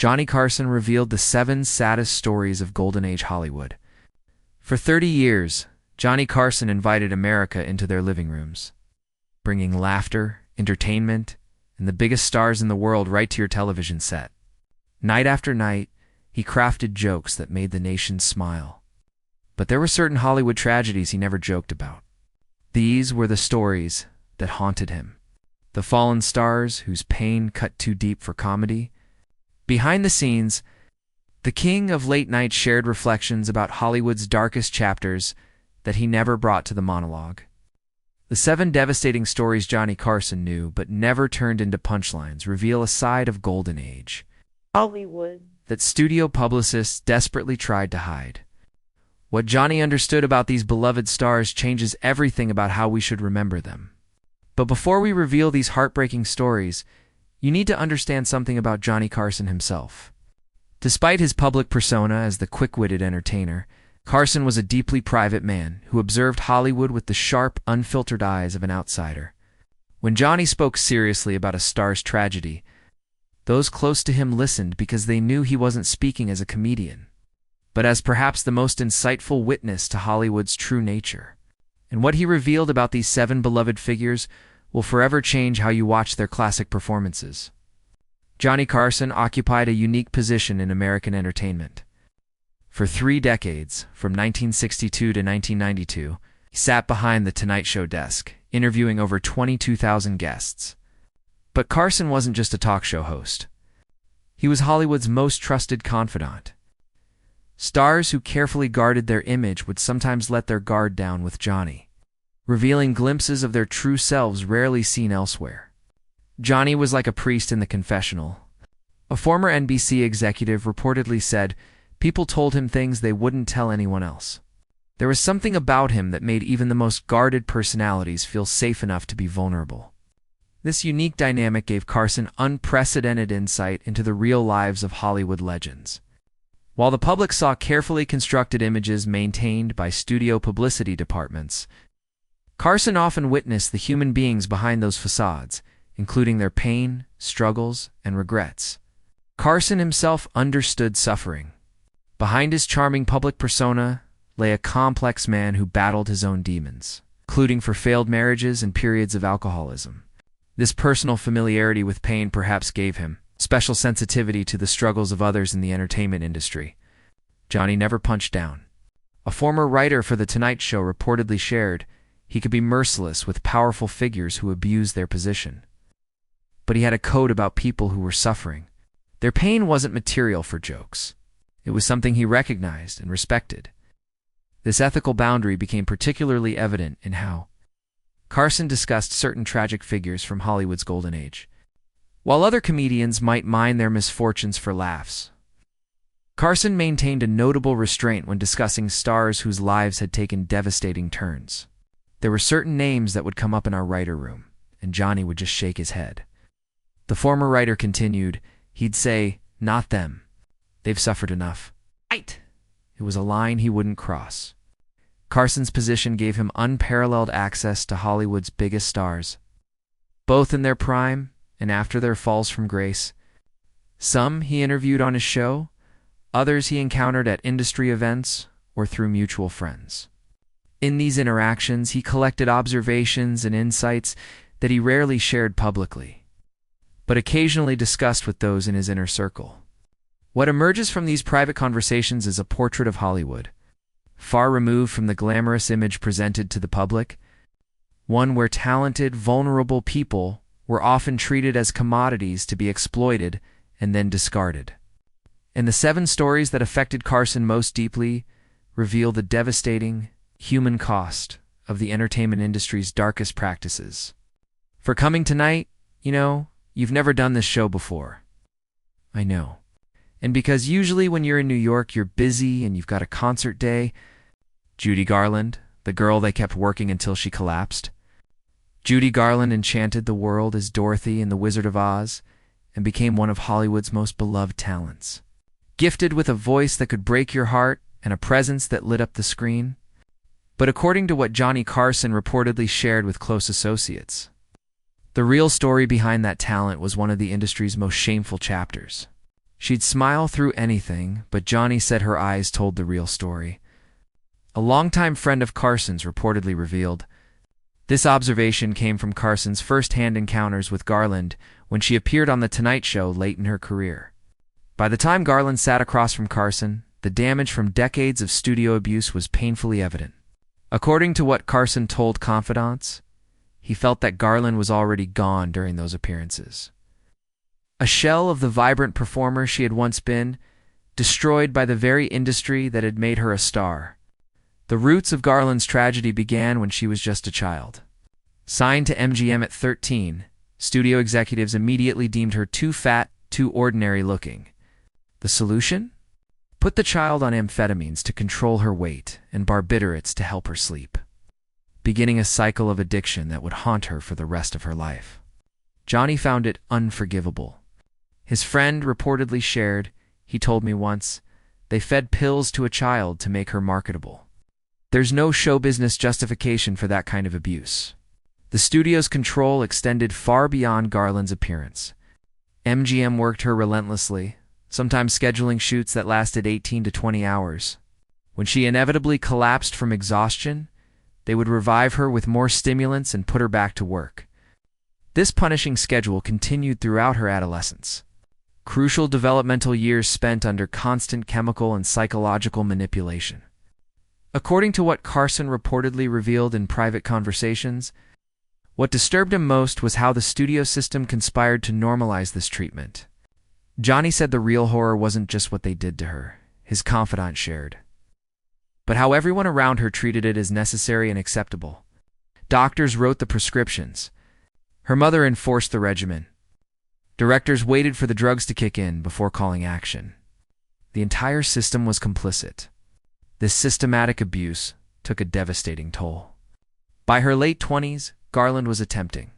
Johnny Carson revealed the 7 saddest stories of Golden Age Hollywood. For 30 years, Johnny Carson invited America into their living rooms, bringing laughter, entertainment, and the biggest stars in the world right to your television set. Night after night, he crafted jokes that made the nation smile. But there were certain Hollywood tragedies he never joked about. These were the stories that haunted him. The fallen stars whose pain cut too deep for comedy. Behind the scenes, the king of late night shared reflections about Hollywood's darkest chapters that he never brought to the monologue. The 7 devastating stories Johnny Carson knew but never turned into punchlines reveal a side of Golden Age Hollywood that studio publicists desperately tried to hide. What Johnny understood about these beloved stars changes everything about how we should remember them. But before we reveal these heartbreaking stories, you need to understand something about Johnny Carson himself. Despite his public persona as the quick-witted entertainer, Carson was a deeply private man who observed Hollywood with the sharp, unfiltered eyes of an outsider. When Johnny spoke seriously about a star's tragedy, those close to him listened because they knew he wasn't speaking as a comedian, but as perhaps the most insightful witness to Hollywood's true nature. And what he revealed about these 7 beloved figures will forever change how you watch their classic performances. Johnny Carson occupied a unique position in American entertainment. For 3 decades, from 1962 to 1992, he sat behind the Tonight Show desk, interviewing over 22,000 guests. But Carson wasn't just a talk show host. He was Hollywood's most trusted confidant. Stars who carefully guarded their image would sometimes let their guard down with Johnny, revealing glimpses of their true selves rarely seen elsewhere. Johnny was like a priest in the confessional. A former NBC executive reportedly said, "People told him things they wouldn't tell anyone else." There was something about him that made even the most guarded personalities feel safe enough to be vulnerable. This unique dynamic gave Carson unprecedented insight into the real lives of Hollywood legends. While the public saw carefully constructed images maintained by studio publicity departments, Carson often witnessed the human beings behind those facades, including their pain, struggles, and regrets. Carson himself understood suffering. Behind his charming public persona lay a complex man who battled his own demons, including for failed marriages and periods of alcoholism. This personal familiarity with pain perhaps gave him special sensitivity to the struggles of others in the entertainment industry. Johnny never punched down. A former writer for The Tonight Show reportedly shared he could be merciless with powerful figures who abused their position. But he had a code about people who were suffering. Their pain wasn't material for jokes. It was something he recognized and respected. This ethical boundary became particularly evident in how Carson discussed certain tragic figures from Hollywood's golden age. While other comedians might mine their misfortunes for laughs, Carson maintained a notable restraint when discussing stars whose lives had taken devastating turns. There were certain names that would come up in our writer room, and Johnny would just shake his head. The former writer continued, he'd say, "Not them. They've suffered enough." Right. It was a line he wouldn't cross. Carson's position gave him unparalleled access to Hollywood's biggest stars, both in their prime and after their falls from grace. Some he interviewed on his show, others he encountered at industry events or through mutual friends. In these interactions, he collected observations and insights that he rarely shared publicly, but occasionally discussed with those in his inner circle. What emerges from these private conversations is a portrait of Hollywood, far removed from the glamorous image presented to the public, one where talented, vulnerable people were often treated as commodities to be exploited and then discarded. And the 7 stories that affected Carson most deeply reveal the devastating human cost of the entertainment industry's darkest practices. For coming tonight, you've never done this show before. I know. And because usually when you're in New York, you're busy and you've got a concert day. Judy Garland, the girl they kept working until she collapsed. Judy Garland enchanted the world as Dorothy in The Wizard of Oz and became one of Hollywood's most beloved talents. Gifted with a voice that could break your heart and a presence that lit up the screen. But according to what Johnny Carson reportedly shared with close associates, the real story behind that talent was one of the industry's most shameful chapters. She'd smile through anything, but Johnny said her eyes told the real story. A longtime friend of Carson's reportedly revealed. This observation came from Carson's first-hand encounters with Garland when she appeared on The Tonight Show late in her career. By the time Garland sat across from Carson, the damage from decades of studio abuse was painfully evident. According to what Carson told confidants, he felt that Garland was already gone during those appearances. A shell of the vibrant performer she had once been, destroyed by the very industry that had made her a star. The roots of Garland's tragedy began when she was just a child. Signed to MGM at 13, studio executives immediately deemed her too fat, too ordinary-looking. The solution? Put the child on amphetamines to control her weight and barbiturates to help her sleep, beginning a cycle of addiction that would haunt her for the rest of her life. Johnny found it unforgivable. His friend reportedly shared, he told me once, they fed pills to a child to make her marketable. There's no show business justification for that kind of abuse. The studio's control extended far beyond Garland's appearance. MGM worked her relentlessly, sometimes scheduling shoots that lasted 18 to 20 hours. When she inevitably collapsed from exhaustion, they would revive her with more stimulants and put her back to work. This punishing schedule continued throughout her adolescence. Crucial developmental years spent under constant chemical and psychological manipulation. According to what Carson reportedly revealed in private conversations, what disturbed him most was how the studio system conspired to normalize this treatment. Johnny said the real horror wasn't just what they did to her, his confidant shared, but how everyone around her treated it as necessary and acceptable. Doctors wrote the prescriptions. Her mother enforced the regimen. Directors waited for the drugs to kick in before calling action. The entire system was complicit. This systematic abuse took a devastating toll. By her late 20s, Garland was attempting.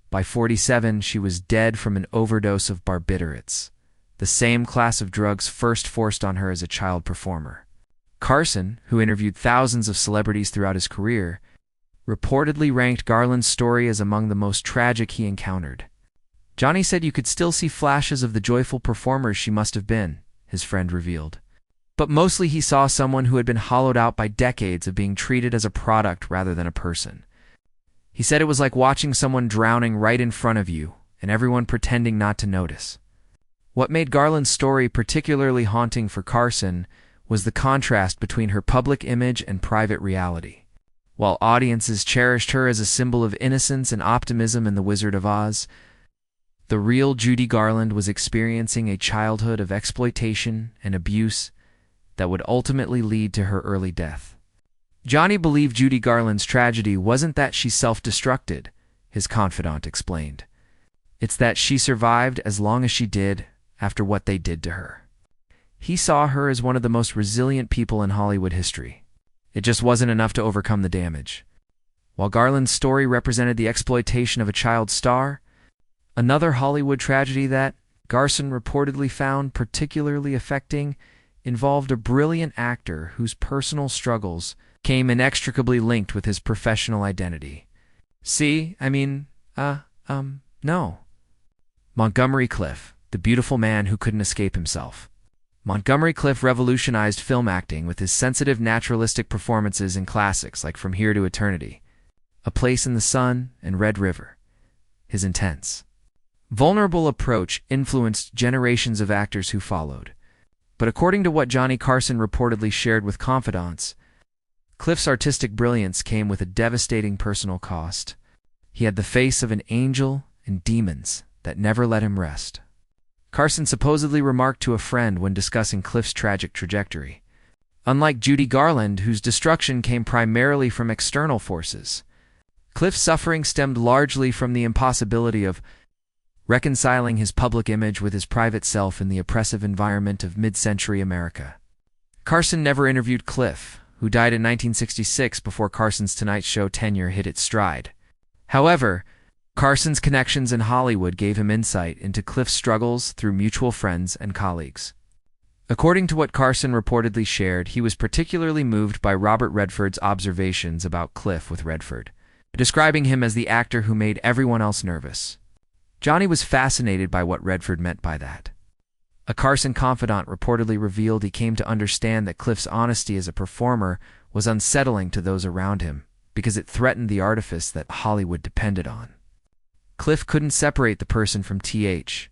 By 47, she was dead from an overdose of barbiturates, the same class of drugs first forced on her as a child performer. Carson, who interviewed thousands of celebrities throughout his career, reportedly ranked Garland's story as among the most tragic he encountered. Johnny said you could still see flashes of the joyful performer she must have been, his friend revealed. But mostly he saw someone who had been hollowed out by decades of being treated as a product rather than a person. He said it was like watching someone drowning right in front of you, and everyone pretending not to notice. What made Garland's story particularly haunting for Carson was the contrast between her public image and private reality. While audiences cherished her as a symbol of innocence and optimism in The Wizard of Oz, the real Judy Garland was experiencing a childhood of exploitation and abuse that would ultimately lead to her early death. Johnny believed Judy Garland's tragedy wasn't that she self-destructed, his confidant explained. It's that she survived as long as she did after what they did to her. He saw her as one of the most resilient people in Hollywood history. It just wasn't enough to overcome the damage. While Garland's story represented the exploitation of a child star, another Hollywood tragedy that Carson reportedly found particularly affecting involved a brilliant actor whose personal struggles came inextricably linked with his professional identity. No. Montgomery Clift, the beautiful man who couldn't escape himself. Montgomery Clift revolutionized film acting with his sensitive, naturalistic performances in classics like From Here to Eternity, A Place in the Sun, and Red River. His intense, vulnerable approach influenced generations of actors who followed. But according to what Johnny Carson reportedly shared with confidants, Clift's artistic brilliance came with a devastating personal cost. He had the face of an angel and demons that never let him rest. Carson supposedly remarked to a friend when discussing Clift's tragic trajectory. Unlike Judy Garland, whose destruction came primarily from external forces, Clift's suffering stemmed largely from the impossibility of reconciling his public image with his private self in the oppressive environment of mid-century America. Carson never interviewed Clift, who died in 1966 before Carson's Tonight Show tenure hit its stride. However, Carson's connections in Hollywood gave him insight into Clift's struggles through mutual friends and colleagues. According to what Carson reportedly shared, he was particularly moved by Robert Redford's observations about Clift with Redford, describing him as the actor who made everyone else nervous. Johnny was fascinated by what Redford meant by that. A Carson confidant reportedly revealed he came to understand that Cliff's honesty as a performer was unsettling to those around him because it threatened the artifice that Hollywood depended on. Cliff couldn't separate the person from TH.